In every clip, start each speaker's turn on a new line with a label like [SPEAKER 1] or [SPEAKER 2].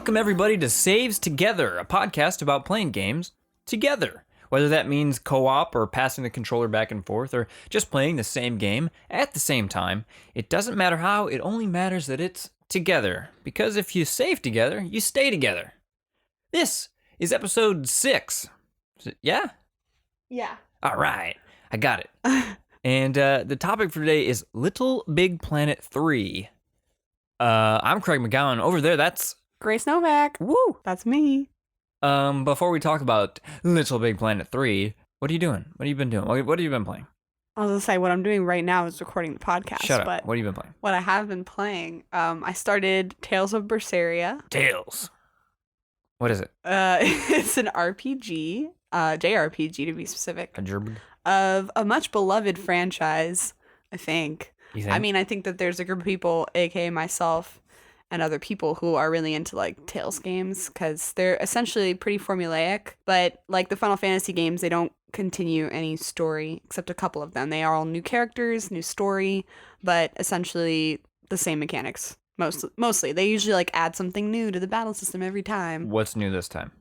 [SPEAKER 1] Welcome everybody to Saves Together, a podcast about playing games together. Whether that means co-op or passing the controller back and forth or just playing the same game at the same time, it doesn't matter how, it only matters that it's together. Because if you save together, you stay together. This is episode 6. Yeah?
[SPEAKER 2] Yeah.
[SPEAKER 1] All right. I got it. And the topic for today is Little Big Planet 3. I'm Craig McGowan. Over there, that's...
[SPEAKER 2] Grace Novak.
[SPEAKER 1] Woo!
[SPEAKER 2] That's me.
[SPEAKER 1] Before we talk about Little Big Planet 3, what are you doing? What have you been doing? What have you been playing?
[SPEAKER 2] I was going to say, what I'm doing right now is recording the podcast.
[SPEAKER 1] Shut up.
[SPEAKER 2] But
[SPEAKER 1] What have you been playing?
[SPEAKER 2] what I have been playing, I started Tales of Berseria.
[SPEAKER 1] Tales. What is it?
[SPEAKER 2] It's an RPG, JRPG to be specific,
[SPEAKER 1] A gerb?
[SPEAKER 2] of a much beloved franchise, I think.
[SPEAKER 1] You think?
[SPEAKER 2] I mean, I think that there's a group of people, aka myself, and other people who are really into like Tales games because they're essentially pretty formulaic. But like the Final Fantasy games, they don't continue any story except a couple of them. They are all new characters, new story, but essentially the same mechanics. Mostly, they usually like add something new to the battle system every time.
[SPEAKER 1] What's new this time?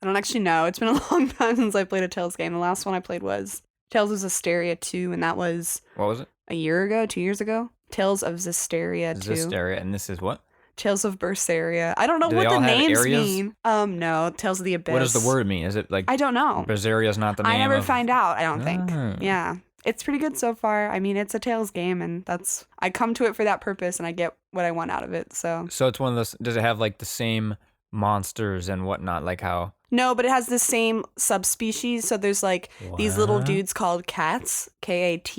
[SPEAKER 2] I don't actually know. It's been a long time since I played a Tales game. The last one I played was Tales of Zestiria 2, and that was
[SPEAKER 1] What was it?
[SPEAKER 2] a year ago, 2 years ago. Tales of Zestiria 2.
[SPEAKER 1] Zestiria, and this is what?
[SPEAKER 2] Tales of Berseria. I don't know
[SPEAKER 1] Do
[SPEAKER 2] what
[SPEAKER 1] they
[SPEAKER 2] the
[SPEAKER 1] all have
[SPEAKER 2] names
[SPEAKER 1] areas?
[SPEAKER 2] mean. No, Tales of the Abyss.
[SPEAKER 1] What does the word mean? Is it like
[SPEAKER 2] I don't know.
[SPEAKER 1] Berseria's not the name
[SPEAKER 2] I never
[SPEAKER 1] of...
[SPEAKER 2] find out, I don't think.
[SPEAKER 1] Oh.
[SPEAKER 2] Yeah. It's pretty good so far. I mean, it's a Tales game, and I come to it for that purpose, and I get what I want out of it, so.
[SPEAKER 1] So it's one of those... Does it have like the same monsters and whatnot, like how...
[SPEAKER 2] No, but it has the same subspecies. So there's like these little
[SPEAKER 1] What?
[SPEAKER 2] dudes called cats, Katz,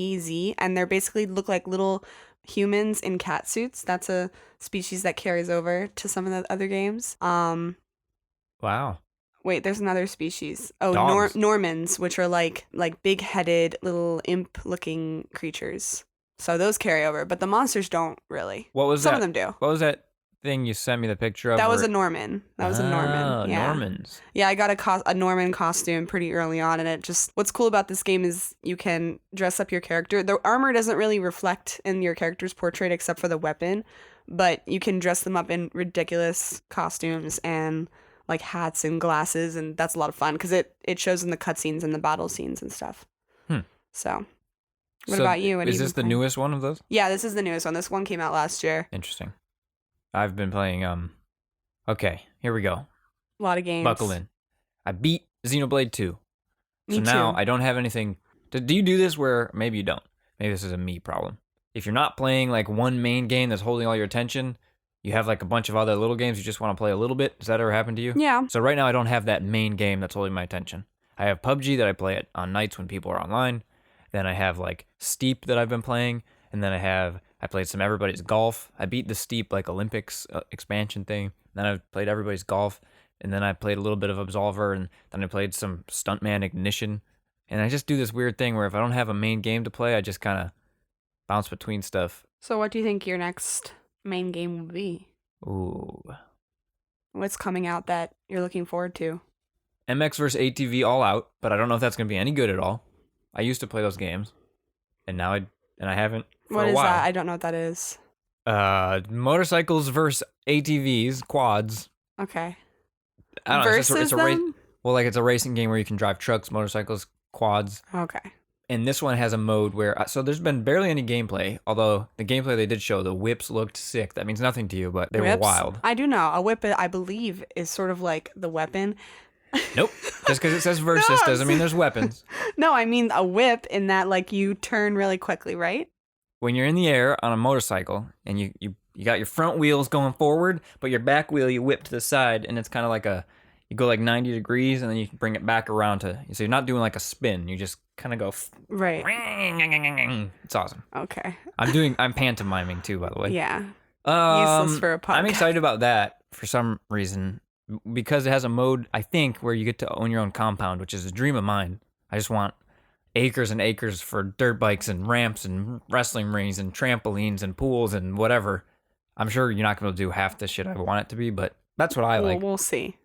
[SPEAKER 2] and they're basically look like little humans in cat suits. That's a species that carries over to some of the other games.
[SPEAKER 1] Wow.
[SPEAKER 2] Wait, there's another species. Oh,
[SPEAKER 1] Dogs.
[SPEAKER 2] Normans, which are like big-headed little imp-looking creatures. So those carry over, but the monsters don't really.
[SPEAKER 1] What was
[SPEAKER 2] Some
[SPEAKER 1] that?
[SPEAKER 2] of them do.
[SPEAKER 1] What was that thing you sent me the picture of?
[SPEAKER 2] That was
[SPEAKER 1] where-
[SPEAKER 2] a Norman. That was a
[SPEAKER 1] Oh,
[SPEAKER 2] Norman. Yeah.
[SPEAKER 1] Normans.
[SPEAKER 2] Yeah, I got a Norman costume pretty early on, and it just, what's cool about this game is you can dress up your character. The armor doesn't really reflect in your character's portrait except for the weapon, but you can dress them up in ridiculous costumes and like hats and glasses, and that's a lot of fun because it shows in the cutscenes and the battle scenes and stuff. So, what
[SPEAKER 1] So
[SPEAKER 2] about you? What have
[SPEAKER 1] is
[SPEAKER 2] you
[SPEAKER 1] this
[SPEAKER 2] been
[SPEAKER 1] the
[SPEAKER 2] playing?
[SPEAKER 1] newest one of those?
[SPEAKER 2] Yeah, this is the newest one. This one came out last year.
[SPEAKER 1] Interesting. I've been playing, okay, here we go.
[SPEAKER 2] A lot of games.
[SPEAKER 1] Buckle in. I beat Xenoblade 2.
[SPEAKER 2] Me
[SPEAKER 1] So now
[SPEAKER 2] too.
[SPEAKER 1] I don't have anything. Do you do this where, maybe you don't. Maybe this is a me problem. If you're not playing like one main game that's holding all your attention, you have like a bunch of other little games you just want to play a little bit. Does that ever happen to you?
[SPEAKER 2] Yeah.
[SPEAKER 1] So right now I don't have that main game that's holding my attention. I have PUBG that I play it on nights when people are online. Then I have like Steep that I've been playing. And then I played some Everybody's Golf. I beat the Steep like Olympics expansion thing. Then I played Everybody's Golf. And then I played a little bit of Absolver. And then I played some Stuntman Ignition. And I just do this weird thing where if I don't have a main game to play, I just kind of bounce between stuff.
[SPEAKER 2] So what do you think your next main game will be?
[SPEAKER 1] Ooh.
[SPEAKER 2] What's coming out that you're looking forward to?
[SPEAKER 1] MX vs. ATV All Out. But I don't know if that's going to be any good at all. I used to play those games. And now I haven't for
[SPEAKER 2] What
[SPEAKER 1] a
[SPEAKER 2] is
[SPEAKER 1] while.
[SPEAKER 2] that? I don't know what that is.
[SPEAKER 1] Motorcycles versus ATVs, quads.
[SPEAKER 2] Okay.
[SPEAKER 1] I don't know.
[SPEAKER 2] Versus
[SPEAKER 1] It's a race.
[SPEAKER 2] them?
[SPEAKER 1] Well, like it's a racing game where you can drive trucks, motorcycles, quads.
[SPEAKER 2] Okay.
[SPEAKER 1] And this one has a mode where, so there's been barely any gameplay. Although the gameplay they did show, the whips looked sick. That means nothing to you, but they were
[SPEAKER 2] Whips?
[SPEAKER 1] wild.
[SPEAKER 2] I do know. A whip, I believe, is sort of like the weapon.
[SPEAKER 1] Nope. Just because it says versus
[SPEAKER 2] No,
[SPEAKER 1] doesn't mean there's weapons.
[SPEAKER 2] No, I mean a whip in that like you turn really quickly, right?
[SPEAKER 1] When you're in the air on a motorcycle and you got your front wheels going forward, but your back wheel you whip to the side, and it's kind of like you go like 90 degrees and then you bring it back around to, so you're not doing like a spin. You just kind of go.
[SPEAKER 2] Right.
[SPEAKER 1] It's awesome.
[SPEAKER 2] Okay.
[SPEAKER 1] I'm pantomiming too, by the way.
[SPEAKER 2] Yeah. Useless for a podcast.
[SPEAKER 1] I'm excited about that for some reason because it has a mode, I think, where you get to own your own compound, which is a dream of mine. I just want acres and acres for dirt bikes and ramps and wrestling rings and trampolines and pools and whatever. I'm sure you're not going to do half the shit I want it to be, but that's what I
[SPEAKER 2] Well,
[SPEAKER 1] like.
[SPEAKER 2] we'll see.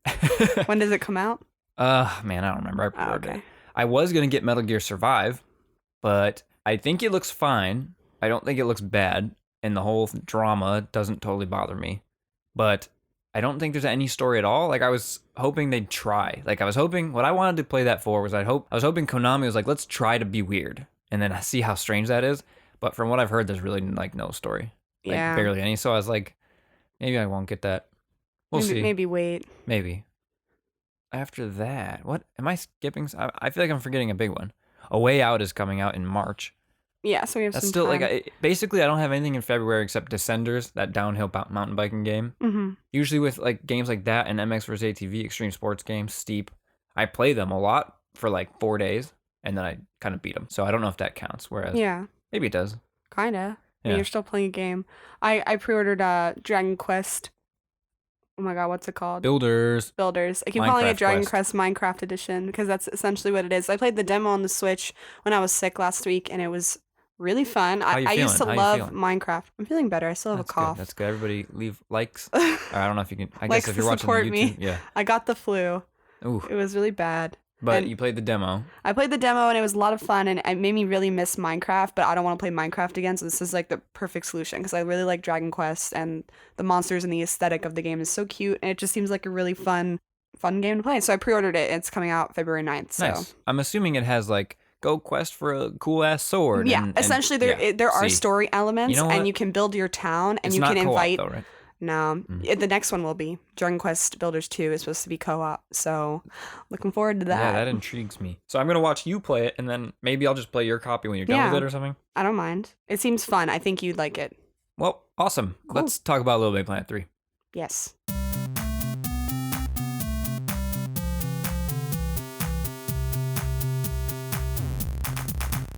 [SPEAKER 2] When does it come out?
[SPEAKER 1] Man, I don't remember. I
[SPEAKER 2] Oh,
[SPEAKER 1] prepared it.
[SPEAKER 2] okay.
[SPEAKER 1] I was going to get Metal Gear Survive, but I think it looks fine. I don't think it looks bad, and the whole drama doesn't totally bother me. But I don't think there's any story at all. Like I was hoping they'd try. Like I was hoping what I wanted to play that for was I was hoping Konami was like, let's try to be weird and then see how strange that is. But from what I've heard, there's really like no story. Like
[SPEAKER 2] Yeah.
[SPEAKER 1] barely any. So I was like, maybe I won't get that. We'll see.
[SPEAKER 2] Maybe wait.
[SPEAKER 1] Maybe. After that, what am I skipping? I feel like I'm forgetting a big one. A Way Out is coming out in March.
[SPEAKER 2] Yeah, so we have
[SPEAKER 1] That's
[SPEAKER 2] some
[SPEAKER 1] still
[SPEAKER 2] time.
[SPEAKER 1] like basically I don't have anything in February except Descenders, that downhill mountain biking game.
[SPEAKER 2] Mm-hmm.
[SPEAKER 1] Usually with like games like that and MX vs ATV extreme sports games, Steep, I play them a lot for like 4 days and then I kind of beat them. So I don't know if that counts. Whereas
[SPEAKER 2] Yeah,
[SPEAKER 1] maybe it does.
[SPEAKER 2] kind of. I
[SPEAKER 1] Yeah.
[SPEAKER 2] mean, you're still playing a game. I pre-ordered Dragon Quest. Oh my god, what's it called?
[SPEAKER 1] Builders.
[SPEAKER 2] Builders. I keep calling it
[SPEAKER 1] Minecraft
[SPEAKER 2] Dragon
[SPEAKER 1] Quest.
[SPEAKER 2] Quest Minecraft Edition because that's essentially what it is. I played the demo on the Switch when I was sick last week, and it was really fun.
[SPEAKER 1] How you
[SPEAKER 2] I used to
[SPEAKER 1] feeling? How you
[SPEAKER 2] love
[SPEAKER 1] feeling?
[SPEAKER 2] Minecraft. I'm feeling better. I still have
[SPEAKER 1] That's
[SPEAKER 2] a cough.
[SPEAKER 1] good. That's good. Everybody leave likes. I don't know if you can. I
[SPEAKER 2] Likes
[SPEAKER 1] guess if
[SPEAKER 2] to
[SPEAKER 1] you're watching
[SPEAKER 2] support
[SPEAKER 1] YouTube,
[SPEAKER 2] me.
[SPEAKER 1] yeah.
[SPEAKER 2] I got the flu.
[SPEAKER 1] Ooh.
[SPEAKER 2] It was really bad.
[SPEAKER 1] But
[SPEAKER 2] And-
[SPEAKER 1] you played the demo.
[SPEAKER 2] I played the demo and it was a lot of fun and it made me really miss Minecraft, but I don't want to play Minecraft again, so this is like the perfect solution because I really like Dragon Quest and the monsters and the aesthetic of the game is so cute and it just seems like a really fun game to play. So I pre-ordered it. It's coming out February 9th. So.
[SPEAKER 1] Nice. I'm assuming it has like go quest for a cool ass sword.
[SPEAKER 2] Yeah,
[SPEAKER 1] and
[SPEAKER 2] essentially there are
[SPEAKER 1] See,
[SPEAKER 2] story elements
[SPEAKER 1] You know what?
[SPEAKER 2] and you can build your town and
[SPEAKER 1] it's
[SPEAKER 2] you
[SPEAKER 1] not
[SPEAKER 2] can
[SPEAKER 1] co-op,
[SPEAKER 2] invite.
[SPEAKER 1] though, right?
[SPEAKER 2] No, the next one will be Dragon Quest Builders 2 is supposed to be co-op. So looking forward to that.
[SPEAKER 1] Yeah, that intrigues me. So I'm gonna watch you play it, and then maybe I'll just play your copy when you're done
[SPEAKER 2] Yeah.
[SPEAKER 1] with it or something.
[SPEAKER 2] I don't mind. It seems fun. I think you'd like it.
[SPEAKER 1] Well, awesome.
[SPEAKER 2] Cool.
[SPEAKER 1] Let's talk about Little Big Planet 3.
[SPEAKER 2] Yes.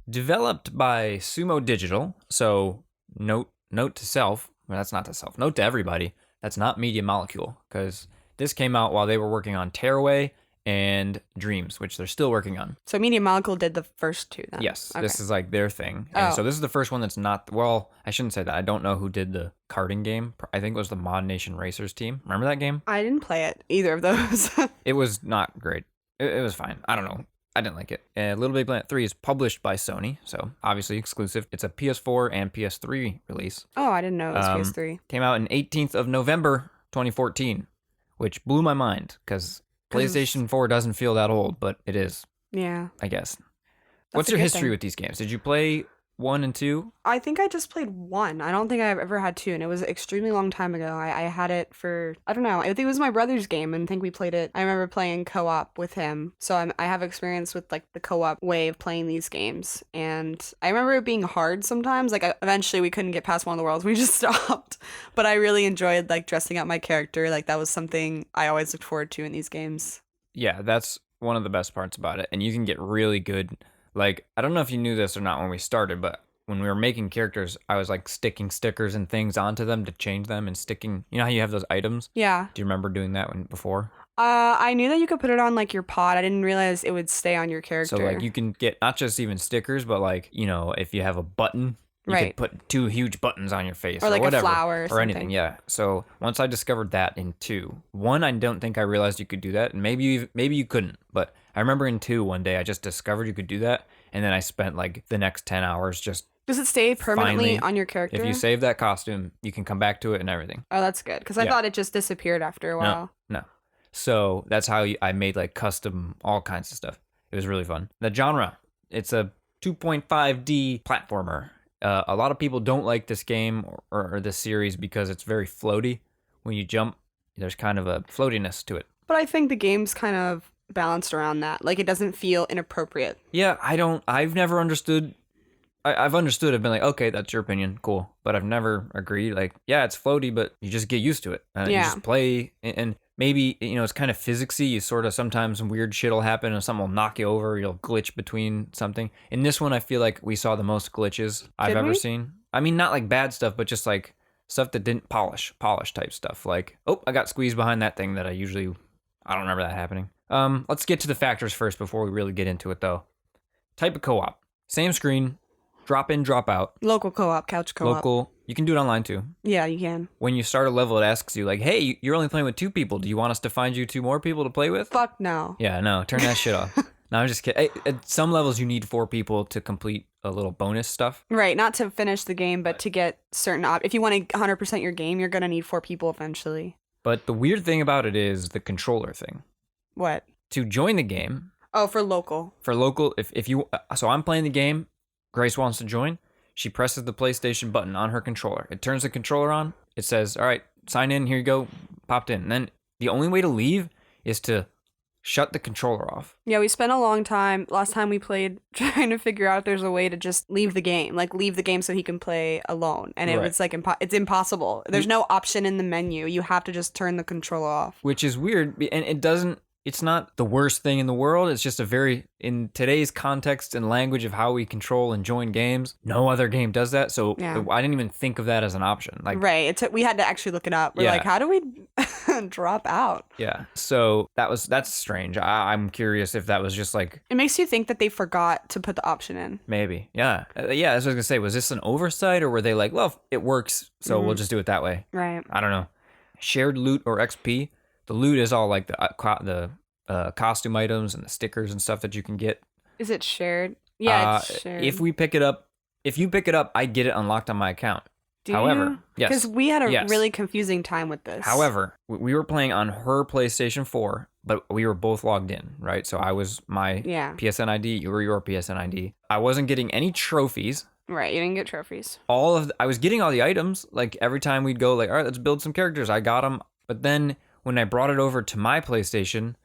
[SPEAKER 1] Developed by Sumo Digital. So note to self. Well, that's not to self. Note to everybody. That's not Media Molecule because this came out while they were working on Tearaway and Dreams, which they're still working on.
[SPEAKER 2] So Media Molecule did the first two then?
[SPEAKER 1] Yes,
[SPEAKER 2] Okay.
[SPEAKER 1] this is like their thing. And
[SPEAKER 2] Oh.
[SPEAKER 1] so this is the first one that's not, well, I shouldn't say that. I don't know who did the karting game. I think it was the Mod Nation Racers team. Remember that game?
[SPEAKER 2] I didn't play it, either of those.
[SPEAKER 1] It was not great. It was fine. I don't know. I didn't like it. Little Big Planet 3 is published by Sony, so obviously exclusive. It's a PS4 and PS3 release.
[SPEAKER 2] Oh, I didn't know it was
[SPEAKER 1] Um,
[SPEAKER 2] PS3.
[SPEAKER 1] Came out in 18th of November 2014, which blew my mind because
[SPEAKER 2] 'Cause-
[SPEAKER 1] PlayStation 4 doesn't feel that old, but it is,
[SPEAKER 2] Yeah.
[SPEAKER 1] I guess.
[SPEAKER 2] That's
[SPEAKER 1] What's
[SPEAKER 2] a
[SPEAKER 1] your
[SPEAKER 2] good
[SPEAKER 1] history
[SPEAKER 2] thing.
[SPEAKER 1] with these games? Did you play 1 and 2?
[SPEAKER 2] I think I just played one. I don't think I've ever had two, and it was an extremely long time ago. I had it for, I don't know, I think it was my brother's game, and I think we played it. I remember playing co-op with him, so I have experience with like the co-op way of playing these games, and I remember it being hard sometimes. Like eventually we couldn't get past one of the worlds, we just stopped. But I really enjoyed like dressing up my character. Like that was something I always looked forward to in these games.
[SPEAKER 1] Yeah, that's one of the best parts about it. And you can get really good. Like, I don't know if you knew this or not when we started, but when we were making characters, I was like sticking stickers and things onto them to change them and sticking. You know how you have those items?
[SPEAKER 2] Yeah.
[SPEAKER 1] Do you remember doing that before?
[SPEAKER 2] I knew that you could put it on like your pod. I didn't realize it would stay on your character.
[SPEAKER 1] So like you can get not just even stickers, but like, you know, if you have a button, you
[SPEAKER 2] Right.
[SPEAKER 1] could put 2 huge buttons on your face
[SPEAKER 2] Or like a
[SPEAKER 1] whatever,
[SPEAKER 2] flower or
[SPEAKER 1] or anything.
[SPEAKER 2] something.
[SPEAKER 1] Yeah. So once I discovered that in 2, 1, I don't think I realized you could do that, and maybe you couldn't. But I remember in 2 one day I just discovered you could do that, and then I spent like the next 10 hours just.
[SPEAKER 2] Does it stay permanently
[SPEAKER 1] Finally,
[SPEAKER 2] on your character?
[SPEAKER 1] If you save that costume, you can come back to it and everything.
[SPEAKER 2] Oh, that's good. Because I
[SPEAKER 1] Yeah.
[SPEAKER 2] thought it just disappeared after a while.
[SPEAKER 1] No. So that's how I made like custom all kinds of stuff. It was really fun. The genre, it's a 2.5D platformer. A lot of people don't like this game or this series because it's very floaty. When you jump, there's kind of a floatiness to it.
[SPEAKER 2] But I think the game's kind of balanced around that. Like, it doesn't feel inappropriate.
[SPEAKER 1] Yeah, I've never understood. I've understood. I've been like, okay, that's your opinion, cool. But I've never agreed. Like, yeah, it's floaty, but you just get used to it. You
[SPEAKER 2] Yeah.
[SPEAKER 1] just play, and maybe, you know, it's kind of physicsy. You sort of sometimes weird shit will happen, and something will knock you over. You'll glitch between something. In this one, I feel like we saw the most glitches I've
[SPEAKER 2] Did
[SPEAKER 1] ever
[SPEAKER 2] we?
[SPEAKER 1] seen. I mean, not like bad stuff, but just like stuff that didn't polish type stuff. Like, oh, I got squeezed behind that thing that I don't remember that happening. Let's get to the factors first before we really get into it, though. Type of co-op, same screen. Drop in, drop out.
[SPEAKER 2] Local co-op, couch co-op.
[SPEAKER 1] Local. You can do it online too.
[SPEAKER 2] Yeah, you can.
[SPEAKER 1] When you start a level, it asks you like, "Hey, you're only playing with 2 people. Do you want us to find you 2 more people to play with?"
[SPEAKER 2] Fuck no.
[SPEAKER 1] Yeah, no. Turn that shit off. No, I'm just kidding. At some levels, you need 4 people to complete a little bonus stuff.
[SPEAKER 2] Right, not to finish the game, but to get certain if you want to 100% your game, you're going to need 4 people eventually.
[SPEAKER 1] But the weird thing about it is the controller thing.
[SPEAKER 2] What?
[SPEAKER 1] To join the game,
[SPEAKER 2] Oh, for local.
[SPEAKER 1] if you, so I'm playing the game, Grace wants to join, she presses the PlayStation button on her controller. It turns the controller on. It says, all right, sign in, here you go, popped in. And then the only way to leave is to shut the controller off.
[SPEAKER 2] Yeah, we spent a long time, last time we played, trying to figure out if there's a way to just leave the game. Like, leave the game so he can play alone. And it was like, it's impossible. There's no option in the menu. You have to just turn the controller off.
[SPEAKER 1] Which is weird, and it's not the worst thing in the world. It's just in today's context and language of how we control and join games, no other game does that. So I didn't even think of that as an option. Like,
[SPEAKER 2] right. We had to actually look it up. We're like, how do we drop out?
[SPEAKER 1] Yeah. So that's strange. I'm curious if that was just like...
[SPEAKER 2] It makes you think that they forgot to put the option in.
[SPEAKER 1] Maybe. Yeah. Yeah, that's what I was going to say. Was this an oversight, or were they like, well, it works, so we'll just do it that way?
[SPEAKER 2] Right.
[SPEAKER 1] I don't know. Shared loot or XP. The loot is all like the costume items and the stickers and stuff that you can get.
[SPEAKER 2] Is it shared? Yeah, it's shared.
[SPEAKER 1] If you pick it up, I get it unlocked on my account. However, yes.
[SPEAKER 2] Because we had a really confusing time with this.
[SPEAKER 1] However, we were playing on her PlayStation 4, but we were both logged in, right? So I was my PSN ID, you were your PSN ID. I wasn't getting any trophies.
[SPEAKER 2] Right, you didn't get trophies.
[SPEAKER 1] I was getting all the items. Like, every time we'd go, like, all right, let's build some characters. I got them. But then when I brought it over to my PlayStation,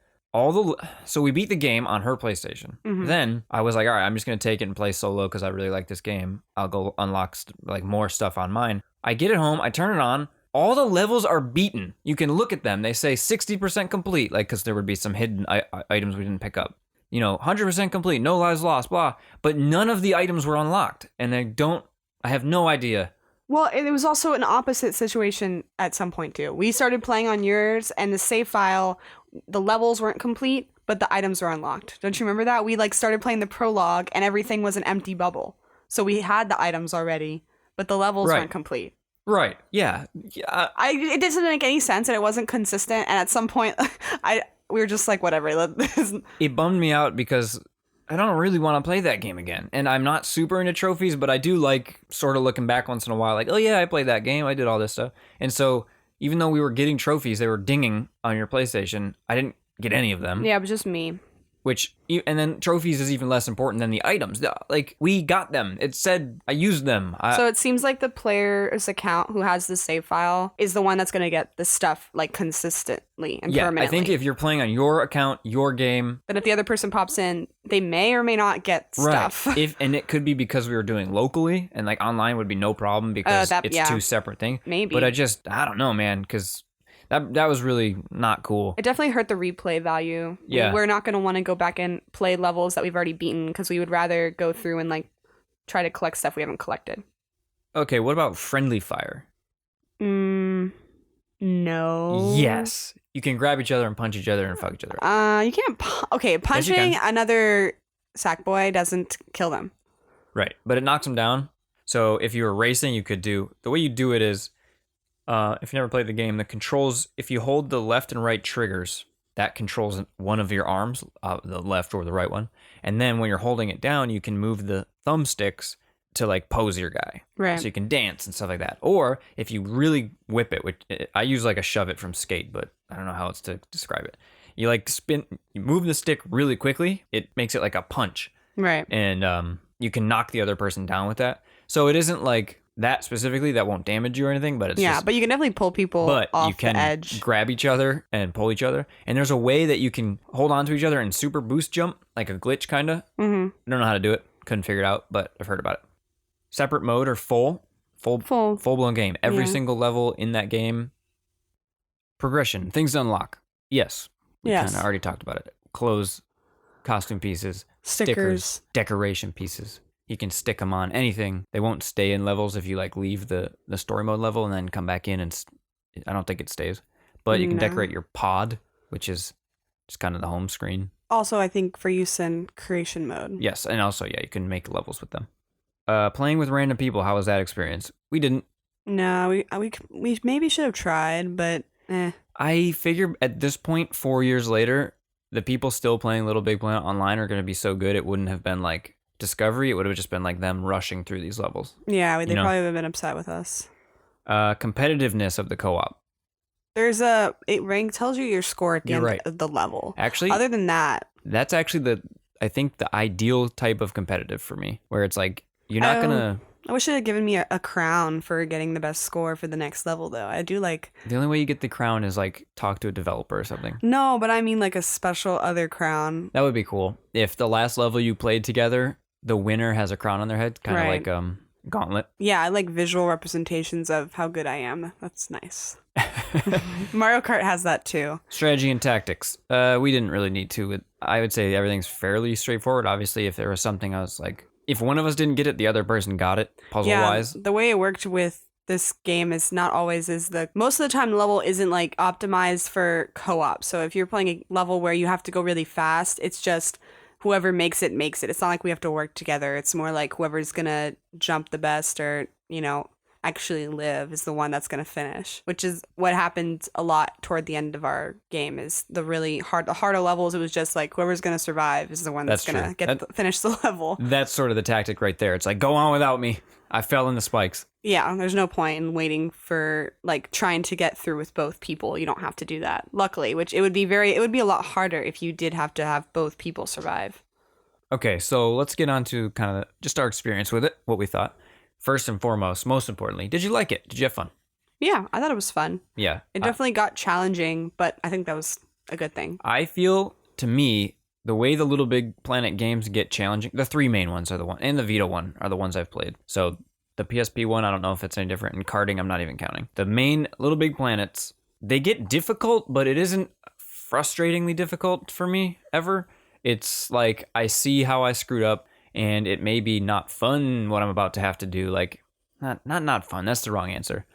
[SPEAKER 1] so we beat the game on her PlayStation. Mm-hmm. Then I was like, all right, I'm just going to take it and play solo because I really like this game. I'll go unlock more stuff on mine. I get it home. I turn it on. All the levels are beaten. You can look at them. They say 60% complete, like, because there would be some hidden items we didn't pick up. 100% complete, no lives lost, blah. But none of the items were unlocked. And I have no idea.
[SPEAKER 2] Well, it was also an opposite situation at some point, too. We started playing on yours, and the save file, the levels weren't complete, but the items were unlocked. Don't you remember that? We started playing the prologue, and everything was an empty bubble. So we had the items already, but the levels weren't complete.
[SPEAKER 1] Right. Yeah.
[SPEAKER 2] It doesn't make any sense, and it wasn't consistent. And at some point, we were just like, whatever.
[SPEAKER 1] It bummed me out because I don't really want to play that game again. And I'm not super into trophies, but I do like sort of looking back once in a while, like, oh yeah, I played that game. I did all this stuff. And so even though we were getting trophies, they were dinging on your PlayStation. I didn't get any of them.
[SPEAKER 2] Yeah, it was just me.
[SPEAKER 1] And then trophies is even less important than the items. Like, we got them. It said I used them.
[SPEAKER 2] So it seems like the player's account who has the save file is the one that's going to get the stuff, consistently and permanently.
[SPEAKER 1] I think if you're playing on your account, your game...
[SPEAKER 2] Then if the other person pops in, they may or may not get stuff.
[SPEAKER 1] Right. And it could be because we were doing locally, and, online would be no problem because it's two separate things.
[SPEAKER 2] Maybe.
[SPEAKER 1] But I don't know, man, because... That was really not cool.
[SPEAKER 2] It definitely hurt the replay value.
[SPEAKER 1] Yeah.
[SPEAKER 2] We're not going to want to go back and play levels that we've already beaten because we would rather go through and try to collect stuff we haven't collected.
[SPEAKER 1] Okay, what about friendly fire?
[SPEAKER 2] No.
[SPEAKER 1] Yes. You can grab each other and punch each other and fuck each other.
[SPEAKER 2] You can't... punching another Sackboy doesn't kill them.
[SPEAKER 1] Right, but it knocks them down. So if you were racing, you could do... The way you do it is... if you never played the game, the controls, if you hold the left and right triggers, that controls one of your arms, the left or the right one. And then when you're holding it down, you can move the thumbsticks to pose your guy.
[SPEAKER 2] Right.
[SPEAKER 1] So you can dance and stuff like that. Or if you really whip it, which I use a shove it from Skate, but I don't know how else to describe it. You you move the stick really quickly. It makes it like a punch.
[SPEAKER 2] Right.
[SPEAKER 1] And you can knock the other person down with that. So it isn't that specifically, that won't damage you or anything, but it's
[SPEAKER 2] but you can definitely pull people off the edge.
[SPEAKER 1] Grab each other and pull each other. And there's a way that you can hold on to each other and super boost jump, like a glitch kind of.
[SPEAKER 2] Mm-hmm.
[SPEAKER 1] I don't know how to do it. Couldn't figure it out, but I've heard about it. Separate mode or full-blown game. Every single level in that game. Progression. Things to unlock. Yes. We kind of already talked about it. Clothes, costume pieces, stickers, decoration pieces. You can stick them on anything. They won't stay in levels if you leave the story mode level and then come back in, and I don't think it stays. But you can decorate your pod, which is just kind of the home screen.
[SPEAKER 2] Also, I think for use in creation mode.
[SPEAKER 1] Yes, and also, you can make levels with them. Playing with random people, how was that experience? We didn't.
[SPEAKER 2] No, we maybe should have tried, but
[SPEAKER 1] I figure at this point, 4 years later, the people still playing Little Big Planet online are going to be so good it wouldn't have been Discovery. It would have just been them rushing through these levels.
[SPEAKER 2] Yeah, they probably would have been upset with us.
[SPEAKER 1] Competitiveness of the co-op.
[SPEAKER 2] It rank tells you your score at the
[SPEAKER 1] You're
[SPEAKER 2] end
[SPEAKER 1] right.
[SPEAKER 2] of the level.
[SPEAKER 1] Actually,
[SPEAKER 2] Other than that,
[SPEAKER 1] that's actually I think the ideal type of competitive for me, where it's like you're not gonna.
[SPEAKER 2] I wish it had given me a crown for getting the best score for the next level, though. I do like.
[SPEAKER 1] The only way you get the crown is like talk to a developer or something.
[SPEAKER 2] No, but I mean like a special other crown.
[SPEAKER 1] That would be cool. If the last level you played together, the winner has a crown on their head, kind of
[SPEAKER 2] Right.
[SPEAKER 1] like Gauntlet.
[SPEAKER 2] Yeah, I like visual representations of how good I am. That's nice. Mario Kart has that too.
[SPEAKER 1] Strategy and tactics. We didn't really need to. I would say everything's fairly straightforward. Obviously, if there was something I was like, if one of us didn't get it, the other person got it, puzzle-wise.
[SPEAKER 2] Yeah, the way it worked with this game is not always most of the time the level isn't like optimized for co-op. So if you're playing a level where you have to go really fast, it's just whoever makes it makes it. It's not like we have to work together. It's more like whoever's gonna jump the best or, actually live is the one that's gonna finish, which is what happened a lot toward the end of our game. Is the harder levels, it was just like whoever's gonna survive is the one that's gonna finish the level.
[SPEAKER 1] That's sort of the tactic right there. It's like, go on without me. I fell in the spikes.
[SPEAKER 2] Yeah, there's no point in waiting for like trying to get through with both people. You don't have to do that. Luckily, which it would be a lot harder if you did have to have both people survive.
[SPEAKER 1] Okay, so let's get on to kind of just our experience with it, what we thought. First and foremost, most importantly, did you like it? Did you have fun?
[SPEAKER 2] Yeah, I thought it was fun.
[SPEAKER 1] Yeah.
[SPEAKER 2] It definitely got challenging, but I think that was a good thing.
[SPEAKER 1] I feel, to me, the way the Little Big Planet games get challenging, the three main ones are the one, and the Vita one are the ones I've played. So the PSP one, I don't know if it's any different. And karting, I'm not even counting. The main Little Big Planets, they get difficult, but it isn't frustratingly difficult for me ever. It's like I see how I screwed up, and it may be not fun what I'm about to have to do. Like, not fun. That's the wrong answer.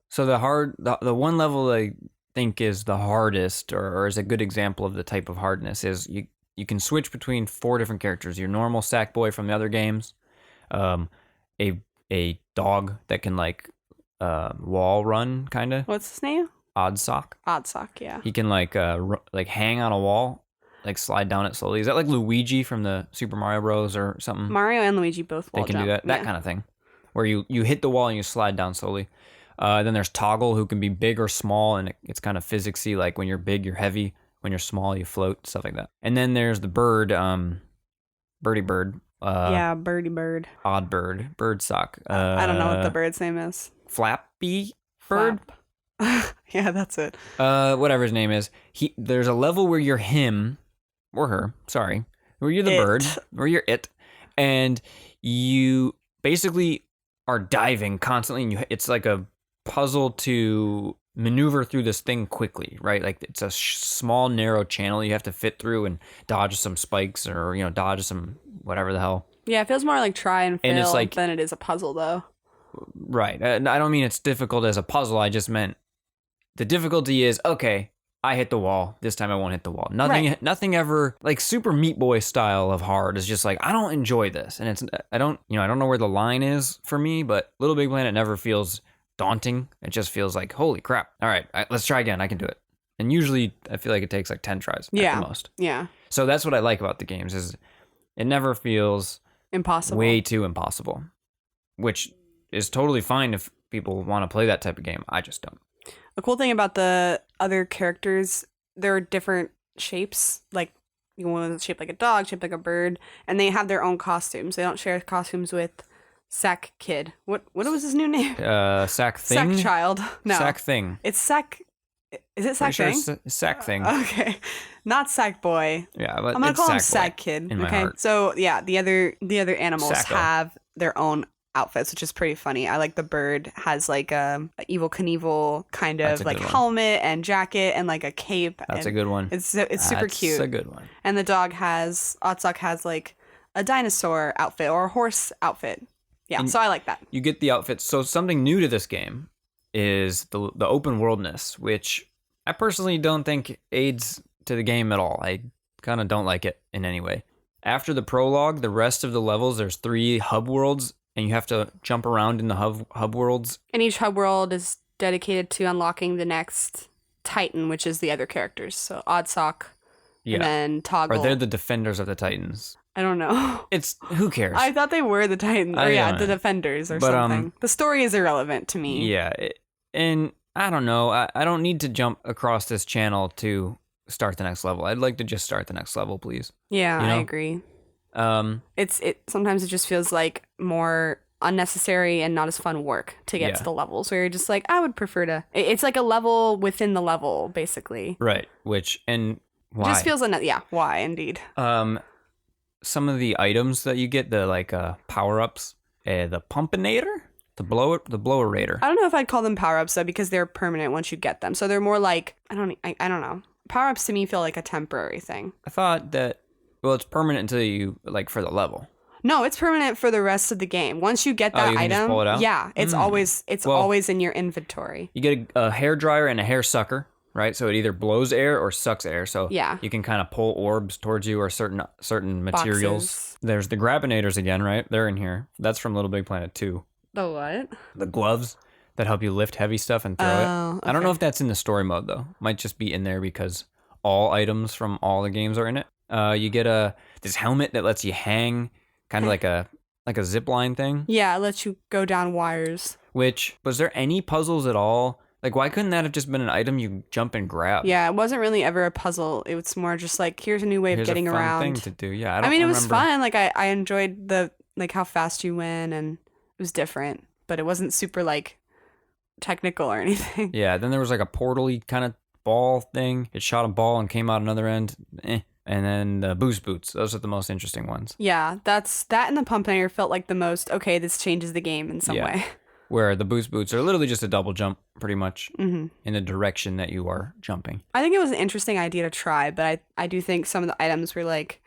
[SPEAKER 1] So the one level I think is the hardest, or is a good example of the type of hardness, is you can switch between 4 different characters. Your normal Sackboy from the other games, a dog that can like wall run, kind of.
[SPEAKER 2] What's his name?
[SPEAKER 1] Oddsock.
[SPEAKER 2] Oddsock, yeah.
[SPEAKER 1] He can like hang on a wall, like slide down it slowly. Is that like Luigi from the Super Mario Bros. Or something?
[SPEAKER 2] Mario and Luigi both wall
[SPEAKER 1] They can
[SPEAKER 2] jump.
[SPEAKER 1] do that. That kind of thing, where you hit the wall and you slide down slowly. Then there's Toggle, who can be big or small, and it's kind of physicsy. Like when you're big, you're heavy. When you're small, you float, stuff like that. And then there's the bird, Birdie Bird.
[SPEAKER 2] Yeah, Birdie Bird.
[SPEAKER 1] Odd Bird, Birdsock.
[SPEAKER 2] I don't know what the bird's name is.
[SPEAKER 1] Flappy Bird?
[SPEAKER 2] Flap. Yeah, that's it.
[SPEAKER 1] Whatever his name is. There's a level where you're him, or her, sorry, where you're the bird, where you're it, and you basically are diving constantly, and it's like a puzzle to maneuver through this thing quickly, right? Like it's a small, narrow channel you have to fit through and dodge some spikes or, dodge some whatever the hell.
[SPEAKER 2] Yeah, it feels more like try and fail
[SPEAKER 1] it's like,
[SPEAKER 2] than it is a puzzle, though.
[SPEAKER 1] Right. I don't mean it's difficult as a puzzle. I just meant the difficulty is, okay, I hit the wall. This time I won't hit the wall. Nothing ever, like Super Meat Boy style of hard is just like, I don't enjoy this. And I don't know where the line is for me, but Little Big Planet never feels daunting. It just feels like, holy crap. All right, let's try again. I can do it. And usually I feel like it takes like 10 tries at the most.
[SPEAKER 2] Yeah.
[SPEAKER 1] So that's what I like about the games is it never feels
[SPEAKER 2] impossible.
[SPEAKER 1] Way too impossible, which is totally fine if people want to play that type of game. I just don't.
[SPEAKER 2] A cool thing about the other characters, they're different shapes. Like one is shaped like a dog, shaped like a bird, and they have their own costumes. They don't share costumes with Sack Kid. What was his new name?
[SPEAKER 1] Sackthing?
[SPEAKER 2] Sack Child. No.
[SPEAKER 1] Sackthing.
[SPEAKER 2] It's Sack. Is it Sackthing?
[SPEAKER 1] Sure Sackthing.
[SPEAKER 2] Okay. Not Sackboy.
[SPEAKER 1] Yeah, but
[SPEAKER 2] I'm gonna call him
[SPEAKER 1] Sackboy
[SPEAKER 2] Sack Kid.
[SPEAKER 1] in my
[SPEAKER 2] Okay.
[SPEAKER 1] heart.
[SPEAKER 2] So yeah, the other animals
[SPEAKER 1] Sacko.
[SPEAKER 2] have their own outfits, which is pretty funny. I like the bird has like a Evel Knievel kind of like helmet and jacket and like a cape.
[SPEAKER 1] That's a good one.
[SPEAKER 2] It's super cute.
[SPEAKER 1] That's a good one.
[SPEAKER 2] And the dog Otsock has like a dinosaur outfit or a horse outfit. Yeah,
[SPEAKER 1] And
[SPEAKER 2] so I like that.
[SPEAKER 1] You get the outfits. So something new to this game is the open worldness, which I personally don't think aids to the game at all. I kind of don't like it in any way. After the prologue, the rest of the levels, there's 3 hub worlds, and you have to jump around in the hub worlds.
[SPEAKER 2] And each hub world is dedicated to unlocking the next Titan, which is the other characters. So Oddsock, and then Toggle.
[SPEAKER 1] Or they're the defenders of the Titans.
[SPEAKER 2] I don't know.
[SPEAKER 1] Who cares?
[SPEAKER 2] I thought they were the Titans. The defenders or something. The story is irrelevant to me.
[SPEAKER 1] Yeah. And I don't know. I don't need to jump across this channel to start the next level. I'd like to just start the next level, please.
[SPEAKER 2] Yeah,
[SPEAKER 1] You
[SPEAKER 2] I
[SPEAKER 1] know?
[SPEAKER 2] agree.
[SPEAKER 1] Um,
[SPEAKER 2] It sometimes it just feels like more unnecessary and not as fun work to get
[SPEAKER 1] Yeah.
[SPEAKER 2] to the levels where you're just like, I would prefer to. It's like a level within the level, basically.
[SPEAKER 1] right. And why?
[SPEAKER 2] Just feels yeah, why indeed.
[SPEAKER 1] Some of the items that you get, the like power ups, the pumpinator, the blowerator.
[SPEAKER 2] I don't know if I'd call them power ups though, because they're permanent once you get them. So they're more like I don't know. Power ups to me feel like a temporary thing.
[SPEAKER 1] I thought that, well, it's permanent until you like for the level.
[SPEAKER 2] No, it's permanent for the rest of the game. Once you get that
[SPEAKER 1] you can
[SPEAKER 2] item,
[SPEAKER 1] just pull it out?
[SPEAKER 2] yeah, it's
[SPEAKER 1] Well-
[SPEAKER 2] always in your inventory.
[SPEAKER 1] You get a hair dryer and a hair sucker, right? So it either blows air or sucks air. So
[SPEAKER 2] Yeah.
[SPEAKER 1] you can kind of pull orbs towards you or certain materials.
[SPEAKER 2] Boxes.
[SPEAKER 1] There's the grabinators again, right? They're in here. That's from Little Big Planet 2.
[SPEAKER 2] The what?
[SPEAKER 1] The gloves that help you lift heavy stuff and throw
[SPEAKER 2] Oh,
[SPEAKER 1] it. I don't
[SPEAKER 2] okay.
[SPEAKER 1] know if that's in the story mode though. Might just be in there because all items from all the games are in it. You get this helmet that lets you hang, kind of like a zip line thing.
[SPEAKER 2] Yeah, it lets you go down wires.
[SPEAKER 1] Which, was there any puzzles at all? Like, why couldn't that have just been an item you jump and grab?
[SPEAKER 2] Yeah, it wasn't really ever a puzzle. It was more just like, here's a new way
[SPEAKER 1] Here's
[SPEAKER 2] of getting
[SPEAKER 1] a fun
[SPEAKER 2] around.
[SPEAKER 1] thing to do. Yeah,
[SPEAKER 2] I mean, it was
[SPEAKER 1] remember.
[SPEAKER 2] fun. Like I enjoyed the like how fast you went, and it was different, but it wasn't super like technical or anything.
[SPEAKER 1] Yeah, then there was like a portal-y kind of ball thing. It shot a ball and came out another end. And then the boost boots. Those are the most interesting ones.
[SPEAKER 2] Yeah, that and the Pumpinator felt like the most, okay, this changes the game in some
[SPEAKER 1] Yeah.
[SPEAKER 2] way.
[SPEAKER 1] Where the boost boots are literally just a double jump, pretty much,
[SPEAKER 2] hmm
[SPEAKER 1] in the direction that you are jumping.
[SPEAKER 2] I think it was an interesting idea to try, but I do think some of the items were like,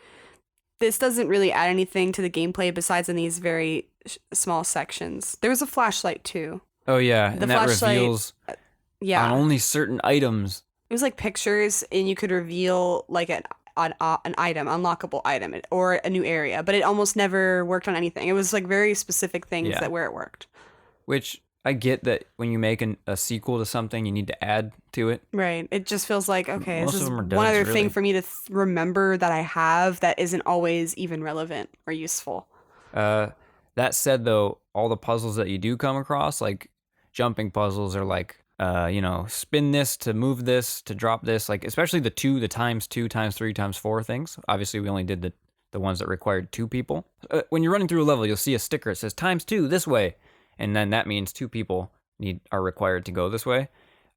[SPEAKER 2] this doesn't really add anything to the gameplay besides in these very small sections. There was a flashlight too.
[SPEAKER 1] Oh yeah,
[SPEAKER 2] The
[SPEAKER 1] and that
[SPEAKER 2] flashlight-
[SPEAKER 1] reveals
[SPEAKER 2] Yeah.
[SPEAKER 1] on only certain items.
[SPEAKER 2] It was like pictures, and you could reveal like an item, unlockable item, or a new area, but it almost never worked on anything. It was like very specific things
[SPEAKER 1] Yeah.
[SPEAKER 2] that where it worked.
[SPEAKER 1] Which I get that when you make a sequel to something, you need to add to it.
[SPEAKER 2] Right. It just feels like, okay,
[SPEAKER 1] Most
[SPEAKER 2] this
[SPEAKER 1] of
[SPEAKER 2] is
[SPEAKER 1] them are
[SPEAKER 2] one
[SPEAKER 1] duds,
[SPEAKER 2] other
[SPEAKER 1] really.
[SPEAKER 2] thing for me to remember that I have that isn't always even relevant or useful.
[SPEAKER 1] That said, though, all the puzzles that you do come across, like jumping puzzles, are like, spin this to move this to drop this. Like especially the times 2, times 3, times 4 things. Obviously, we only did the ones that required 2 people. When you're running through a level, you'll see a sticker. It says times 2 this way, and then that means 2 people are required to go this way.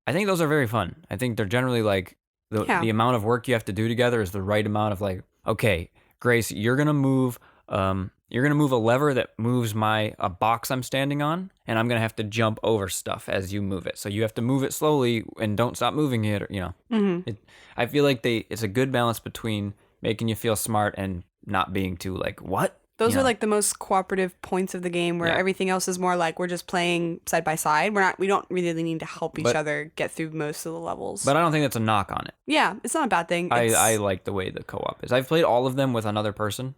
[SPEAKER 1] I think those are very fun. I think they're generally like the amount of work you have to do together is the right amount of like, okay, Grace, you're gonna move a lever that moves a box I'm standing on, and I'm gonna have to jump over stuff as you move it. So you have to move it slowly and don't stop moving it. Or,
[SPEAKER 2] Mm-hmm.
[SPEAKER 1] I feel like it's a good balance between making you feel smart and not being too like what.
[SPEAKER 2] Those
[SPEAKER 1] You
[SPEAKER 2] are
[SPEAKER 1] know?
[SPEAKER 2] like the most cooperative points of the game where
[SPEAKER 1] Yeah.
[SPEAKER 2] everything else is more like we're just playing side by side. We don't really need to help each
[SPEAKER 1] But-
[SPEAKER 2] other get through most of the levels.
[SPEAKER 1] But I don't think that's a knock on it.
[SPEAKER 2] yeah, it's not a bad thing.
[SPEAKER 1] I like the way the co-op is. I've played all of them with another person.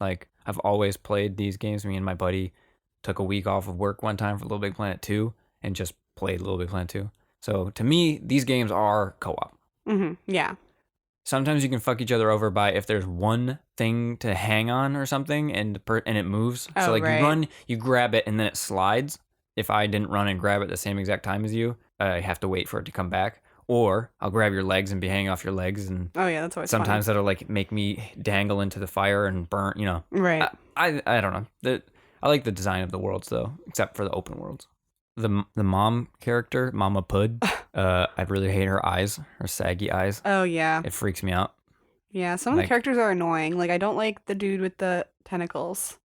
[SPEAKER 1] Like I've always played these games. Me and my buddy took a week off of work one time for Little Big Planet 2 and just played Little Big Planet 2. So to me, these games are co-op.
[SPEAKER 2] Yeah.
[SPEAKER 1] Sometimes you can fuck each other over by if there's one thing to hang on or something and it moves.
[SPEAKER 2] Oh,
[SPEAKER 1] So like
[SPEAKER 2] right.
[SPEAKER 1] you run, you grab it, and then it slides. If I didn't run and grab it the same exact time as you, I have to wait for it to come back. Or I'll grab your legs and be hanging off your legs, and
[SPEAKER 2] Oh yeah, that's always
[SPEAKER 1] sometimes that'll like make me dangle into the fire and burn.
[SPEAKER 2] fun. Right.
[SPEAKER 1] I don't know. I like the design of the worlds though, except for the open worlds. The mom character, Mama Pud, I really hate her eyes, her saggy eyes.
[SPEAKER 2] Oh yeah.
[SPEAKER 1] It freaks me out.
[SPEAKER 2] Yeah, some of the
[SPEAKER 1] Like-
[SPEAKER 2] characters are annoying. Like I don't like the dude with the tentacles.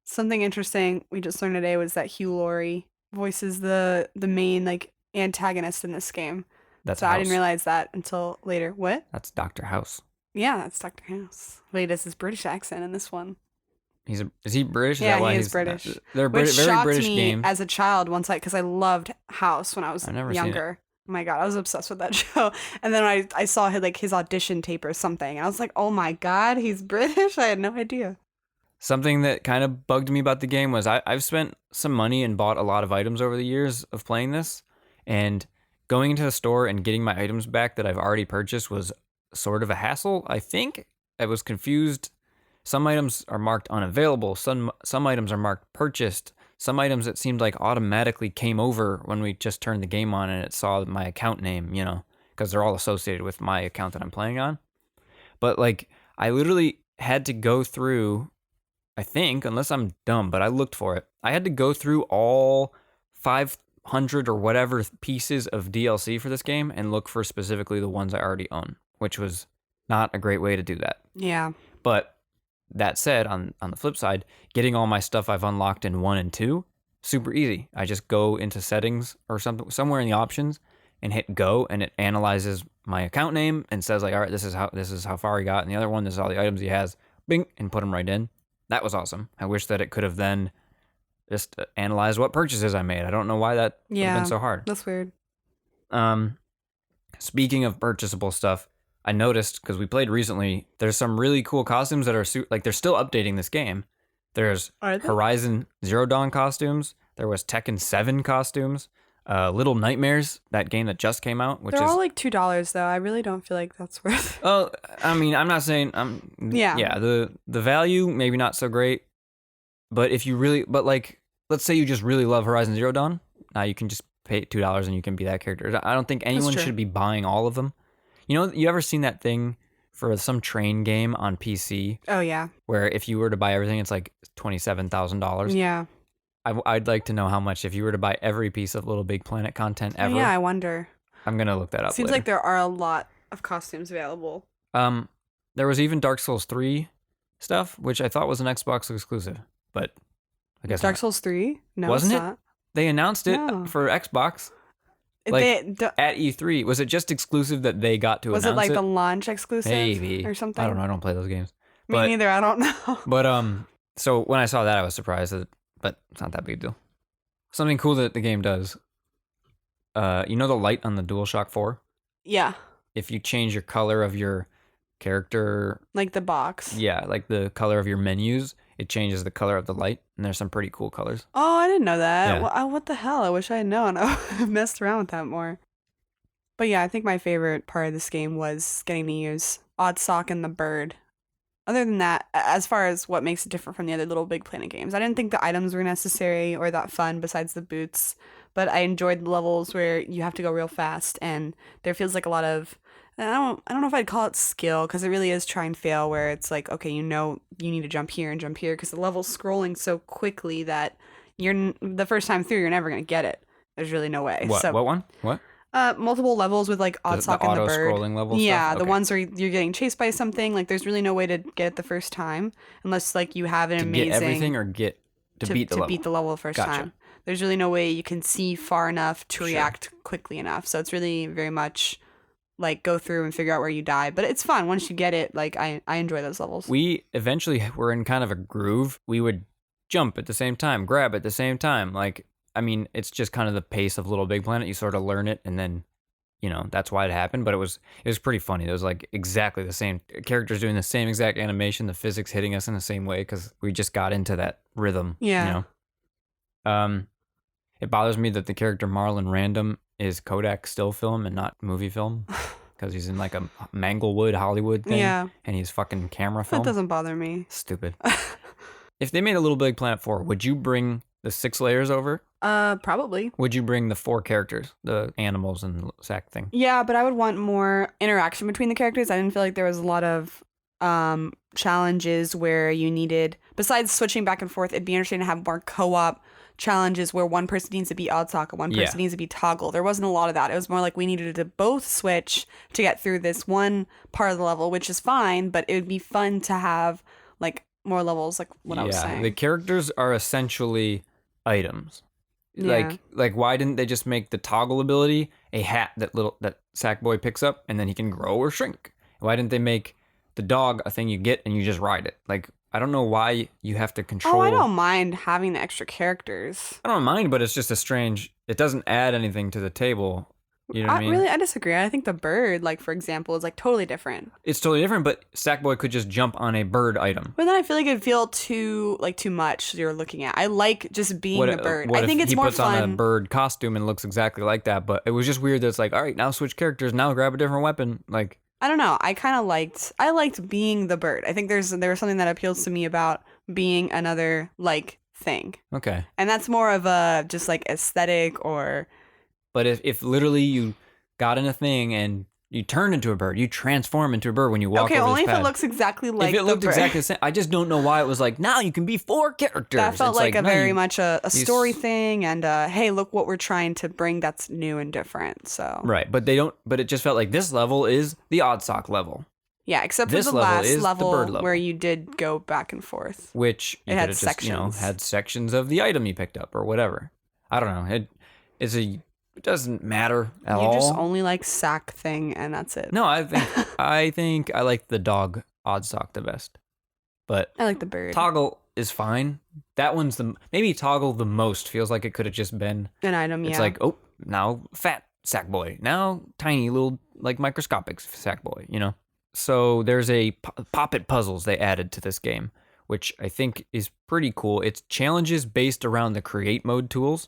[SPEAKER 2] Something interesting we just learned today was that Hugh Laurie voices the main like antagonist in this game.
[SPEAKER 1] That's
[SPEAKER 2] So I didn't
[SPEAKER 1] House.
[SPEAKER 2] realize that until later. What?
[SPEAKER 1] That's Dr. House.
[SPEAKER 2] Yeah, that's Dr. House. Wait, he does his British accent in this one.
[SPEAKER 1] Is he British?
[SPEAKER 2] Yeah,
[SPEAKER 1] that why
[SPEAKER 2] he is
[SPEAKER 1] he's
[SPEAKER 2] British.
[SPEAKER 1] They're
[SPEAKER 2] Which
[SPEAKER 1] very
[SPEAKER 2] shocked
[SPEAKER 1] British
[SPEAKER 2] me
[SPEAKER 1] games.
[SPEAKER 2] as a child once because I loved House when I was
[SPEAKER 1] I've never seen it.
[SPEAKER 2] younger. Oh my god, I was obsessed with that show. And then I saw his audition tape or something, and I was like, oh my god, he's British? I had no idea.
[SPEAKER 1] Something that kind of bugged me about the game was I've spent some money and bought a lot of items over the years of playing this, and going into the store and getting my items back that I've already purchased was sort of a hassle. I think I was confused. Some items are marked unavailable. Some items are marked purchased. some items it seemed like automatically came over when we just turned the game on and it saw my account name, you know, because they're all associated with my account that I'm playing on. But like, I literally had to go through, I think, unless I'm dumb, but I looked for it. I had to go through all 500 or whatever pieces of DLC for this game and look for specifically the ones I already own, which was not a great way to do that.
[SPEAKER 2] Yeah.
[SPEAKER 1] But that said, on the flip side, getting all my stuff I've unlocked in 1 and 2, super easy. I just go into settings or somewhere in the options and hit go, and it analyzes my account name and says like, all right, this is how far he got, and the other one, this is all the items he has, bing, and put them right in. That was awesome. I wish that it could have then just analyzed what purchases I made. I don't know why that would have been so hard.
[SPEAKER 2] That's weird.
[SPEAKER 1] Speaking of purchasable stuff, I noticed, because we played recently, there's some really cool costumes that are like, they're still updating this game. There's Horizon Zero Dawn costumes. There was Tekken 7 costumes. Little Nightmares, that game that just came out, which
[SPEAKER 2] They're
[SPEAKER 1] is
[SPEAKER 2] all like $2 though. I really don't feel like that's worth.
[SPEAKER 1] Oh, I mean, I'm not saying yeah, the value maybe not so great, but if you really, but like, let's say you just really love Horizon Zero Dawn, now you can just pay $2 and you can be that character. I don't think anyone should be buying all of them. You know, you ever seen that thing for some train game on PC?
[SPEAKER 2] Oh yeah.
[SPEAKER 1] Where if you were to buy everything, it's like $27,000.
[SPEAKER 2] Yeah.
[SPEAKER 1] I'd like to know how much if you were to buy every piece of Little Big Planet content ever.
[SPEAKER 2] Yeah, I wonder.
[SPEAKER 1] I'm gonna look that up.
[SPEAKER 2] Seems
[SPEAKER 1] later.
[SPEAKER 2] like there are a lot of costumes available.
[SPEAKER 1] There was even Dark Souls 3 stuff, which I thought was an Xbox exclusive, but I guess
[SPEAKER 2] Dark Souls 3? No,
[SPEAKER 1] wasn't
[SPEAKER 2] it's
[SPEAKER 1] it?
[SPEAKER 2] not.
[SPEAKER 1] They announced it for Xbox. Like at E3, was it just exclusive that they got to announce it?
[SPEAKER 2] Was it like the launch exclusive?
[SPEAKER 1] Maybe.
[SPEAKER 2] Or something?
[SPEAKER 1] I don't know. I don't play those games.
[SPEAKER 2] Me neither. I don't know.
[SPEAKER 1] But so when I saw that, I was surprised. But it's not that big a deal. Something cool that the game does. You know the light on the DualShock 4?
[SPEAKER 2] Yeah.
[SPEAKER 1] If you change your color of your character,
[SPEAKER 2] like the box.
[SPEAKER 1] Yeah, like the color of your menus, it changes the color of the light, and there's some pretty cool colors.
[SPEAKER 2] Oh, I didn't know that.
[SPEAKER 1] Yeah.
[SPEAKER 2] Well, what the hell? I wish I had known. I would have messed around with that more. But yeah, I think my favorite part of this game was getting to use Oddsock and the bird. Other than that, as far as what makes it different from the other Little Big Planet games, I didn't think the items were necessary or that fun besides the boots, but I enjoyed the levels where you have to go real fast, and there feels like a lot of, I don't know if I'd call it skill, because it really is try and fail, where it's like, okay, you know you need to jump here, because the level's scrolling so quickly that the first time through, you're never going to get it. There's really no way.
[SPEAKER 1] What one? What?
[SPEAKER 2] Multiple levels with like Oddsock and the bird.
[SPEAKER 1] Auto-scrolling levels.
[SPEAKER 2] Yeah,
[SPEAKER 1] stuff?
[SPEAKER 2] the
[SPEAKER 1] Okay.
[SPEAKER 2] ones where you're getting chased by something. Like, there's really no way to get it the first time unless like you have an amazing
[SPEAKER 1] get everything or get to beat the level.
[SPEAKER 2] Beat the level the first time. There's really no way you can see far enough to react quickly enough. So it's really very much like go through and figure out where you die. But it's fun once you get it. Like I enjoy those levels.
[SPEAKER 1] We eventually were in kind of a groove. We would jump at the same time, grab at the same time. Like, I mean, it's just kind of the pace of Little Big Planet. You sort of learn it, and then, you know, that's why it happened. But it was pretty funny. It was like exactly the same characters doing the same exact animation, the physics hitting us in the same way because we just got into that rhythm.
[SPEAKER 2] Yeah.
[SPEAKER 1] You know? It bothers me that the character Marlon Random is Kodak still film and not movie film because he's in like a Manglewood Hollywood thing.
[SPEAKER 2] Yeah.
[SPEAKER 1] And he's fucking camera film.
[SPEAKER 2] That doesn't bother me.
[SPEAKER 1] Stupid. If they made a Little Big Planet 4, would you bring the 6 layers over?
[SPEAKER 2] Probably.
[SPEAKER 1] Would you bring the 4 characters, the animals and Sackthing?
[SPEAKER 2] Yeah, but I would want more interaction between the characters. I didn't feel like there was a lot of challenges where you needed, besides switching back and forth, it'd be interesting to have more co-op challenges where one person needs to be Oddsock and one person needs to be Toggle. There wasn't a lot of that. It was more like we needed to both switch to get through this one part of the level, which is fine, but it would be fun to have like more levels, like what I was saying.
[SPEAKER 1] The characters are essentially items.
[SPEAKER 2] Yeah.
[SPEAKER 1] Like why didn't they just make the toggle ability a hat that Sackboy picks up and then he can grow or shrink? Why didn't they make the dog a thing you get and you just ride it? Like, I don't know why you have to control.
[SPEAKER 2] Oh, I don't mind having the extra characters.
[SPEAKER 1] I don't mind, but it's just it doesn't add anything to the table. You know what I mean?
[SPEAKER 2] Really, I disagree. I think the bird, like, for example, is like totally different.
[SPEAKER 1] It's totally different, but Sackboy could just jump on a bird item.
[SPEAKER 2] But then I feel like it'd feel too much you're looking at. I like just being the bird. I think it's more fun.
[SPEAKER 1] He puts on a bird costume and looks exactly like that, but it was just weird that it's like, all right, now switch characters, now grab a different weapon. Like,
[SPEAKER 2] I don't know. I liked being the bird. I think there was something that appeals to me about being another, like, thing.
[SPEAKER 1] Okay.
[SPEAKER 2] And that's more of a just like aesthetic or...
[SPEAKER 1] But if literally you got in a thing and you turn into a bird, you transform into a bird when you walk
[SPEAKER 2] Okay,
[SPEAKER 1] over
[SPEAKER 2] only
[SPEAKER 1] this
[SPEAKER 2] if
[SPEAKER 1] pad.
[SPEAKER 2] it looks exactly like
[SPEAKER 1] if it looked
[SPEAKER 2] the bird.
[SPEAKER 1] exactly the same, I just don't know why it was like, now you can be 4 characters.
[SPEAKER 2] That felt
[SPEAKER 1] It's
[SPEAKER 2] like a
[SPEAKER 1] no,
[SPEAKER 2] very
[SPEAKER 1] you-
[SPEAKER 2] much a
[SPEAKER 1] you
[SPEAKER 2] story
[SPEAKER 1] s-
[SPEAKER 2] thing, and hey, look what we're trying to bring that's new and different. So
[SPEAKER 1] Right, but it just felt like this level is the odd sock level,
[SPEAKER 2] yeah, except for
[SPEAKER 1] This
[SPEAKER 2] the
[SPEAKER 1] level
[SPEAKER 2] last
[SPEAKER 1] is the
[SPEAKER 2] level
[SPEAKER 1] bird level.
[SPEAKER 2] where you did go back and forth.
[SPEAKER 1] which you
[SPEAKER 2] It
[SPEAKER 1] could
[SPEAKER 2] had
[SPEAKER 1] have just,
[SPEAKER 2] sections.
[SPEAKER 1] had sections of the item you picked up or whatever. I don't know. It doesn't matter at
[SPEAKER 2] You
[SPEAKER 1] all.
[SPEAKER 2] just only like Sackthing, and that's it.
[SPEAKER 1] No, I think I like the dog odd sock the best. But
[SPEAKER 2] I like the bird.
[SPEAKER 1] toggle is fine. That one's maybe toggle the most feels like it could have just been.
[SPEAKER 2] An item, yeah.
[SPEAKER 1] It's like, oh, now fat Sackboy, now tiny little like microscopic Sackboy, So there's a pop-it puzzles they added to this game, which I think is pretty cool. It's challenges based around the create mode tools,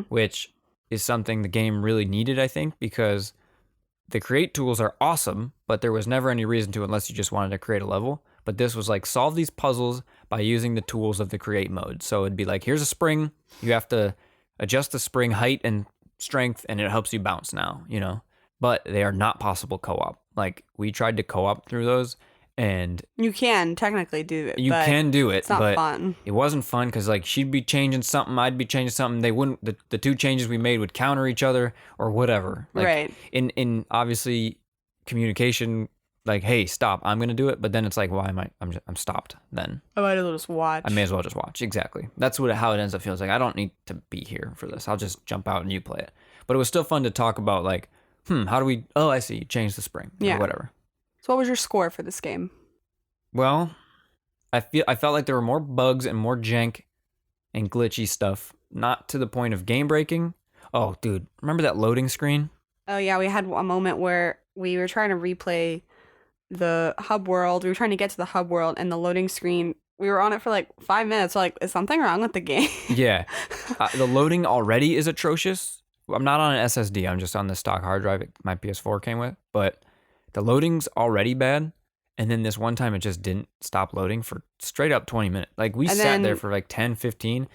[SPEAKER 1] which is something the game really needed, I think, because the create tools are awesome, but there was never any reason to unless you just wanted to create a level. But this was like, solve these puzzles by using the tools of the create mode. So it'd be like, here's a spring. You have to adjust the spring height and strength, and it helps you bounce now, But they are not possible co-op. Like, we tried to co-op through those, and
[SPEAKER 2] you can technically do it.
[SPEAKER 1] you
[SPEAKER 2] but
[SPEAKER 1] can do it,
[SPEAKER 2] it's not
[SPEAKER 1] but
[SPEAKER 2] fun.
[SPEAKER 1] it wasn't fun because like she'd be changing something, I'd be changing something. They wouldn't. The two changes we made would counter each other or whatever. Like,
[SPEAKER 2] Right.
[SPEAKER 1] In obviously communication, like, hey, stop, I'm gonna do it. But then it's like, why am I'm stopped then.
[SPEAKER 2] I might as well just watch.
[SPEAKER 1] I may as well just watch. Exactly. That's how it ends up feels like. I don't need to be here for this. I'll just jump out and you play it. But it was still fun to talk about like, how do we? Oh, I see. You change the spring.
[SPEAKER 2] Yeah.
[SPEAKER 1] Or whatever.
[SPEAKER 2] So what was your score for this game?
[SPEAKER 1] Well, I felt like there were more bugs and more jank and glitchy stuff, not to the point of game breaking. Oh, dude, remember that loading screen?
[SPEAKER 2] Oh yeah, we had a moment where we were trying to replay the hub world. We were trying to get to the hub world, and the loading screen. We were on it for like 5 minutes. We're like, is something wrong with the game?
[SPEAKER 1] Yeah, the loading already is atrocious. I'm not on an SSD. I'm just on the stock hard drive my PS4 came with, but the loading's already bad. And then this one time it just didn't stop loading for straight up 20 minutes. Like we sat there for like 10, 15,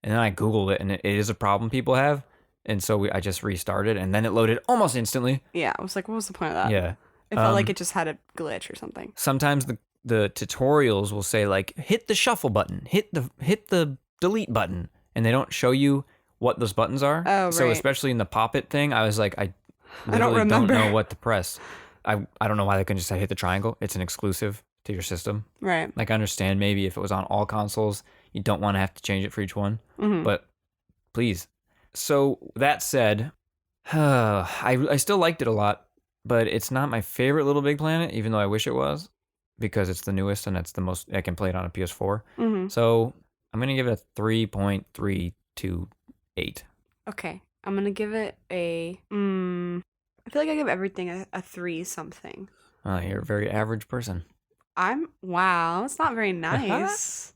[SPEAKER 1] and then I Googled it, and it is a problem people have. And so I just restarted, and then it loaded almost instantly.
[SPEAKER 2] Yeah, I was like, what was the point of that?
[SPEAKER 1] Yeah.
[SPEAKER 2] It felt like it just had a glitch or something.
[SPEAKER 1] Sometimes the tutorials will say like, hit the shuffle button, hit the delete button, and they don't show you what those buttons are.
[SPEAKER 2] Oh,
[SPEAKER 1] So
[SPEAKER 2] right.
[SPEAKER 1] especially in the pop-it thing, I was like, I
[SPEAKER 2] don't
[SPEAKER 1] literally
[SPEAKER 2] remember.
[SPEAKER 1] know what to press. I don't know why they couldn't just say hit the triangle. It's an exclusive to your system.
[SPEAKER 2] Right.
[SPEAKER 1] Like, I understand maybe if it was on all consoles, you don't want to have to change it for each one. But please. So that said, I still liked it a lot, but it's not my favorite Little Big Planet, even though I wish it was, because it's the newest and it's the most I can play it on a PS4. So I'm gonna give it a 3.328.
[SPEAKER 2] Okay, I'm gonna give it a. I feel like I give everything a 3 something.
[SPEAKER 1] You're a very average person.
[SPEAKER 2] Wow, it's not very nice.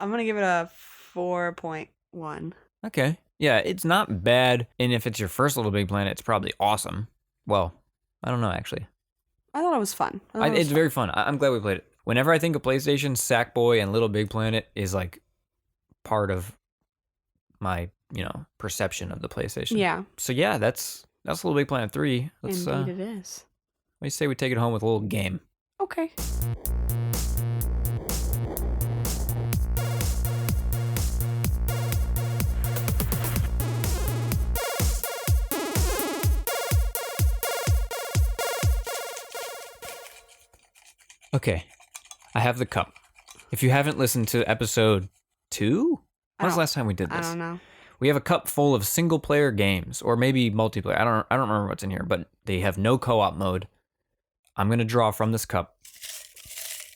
[SPEAKER 2] I'm gonna give it a 4.1.
[SPEAKER 1] Okay. Yeah, it's not bad, and if it's your first Little Big Planet, it's probably awesome. Well, I don't know, actually.
[SPEAKER 2] I thought it was fun.
[SPEAKER 1] It's very fun. I'm glad we played it. Whenever I think of PlayStation, Sackboy and Little Big Planet is like part of my, perception of the PlayStation.
[SPEAKER 2] Yeah.
[SPEAKER 1] So yeah, that's Little Big Planet 3. Let's
[SPEAKER 2] Indeed, it is.
[SPEAKER 1] what do you say we take it home with a little game?
[SPEAKER 2] Okay.
[SPEAKER 1] Okay. I have the cup. If you haven't listened to episode 2, when was the last time we did this?
[SPEAKER 2] I don't know.
[SPEAKER 1] We have a cup full of single player games, or maybe multiplayer. I don't remember what's in here, but they have no co-op mode. I'm gonna draw from this cup,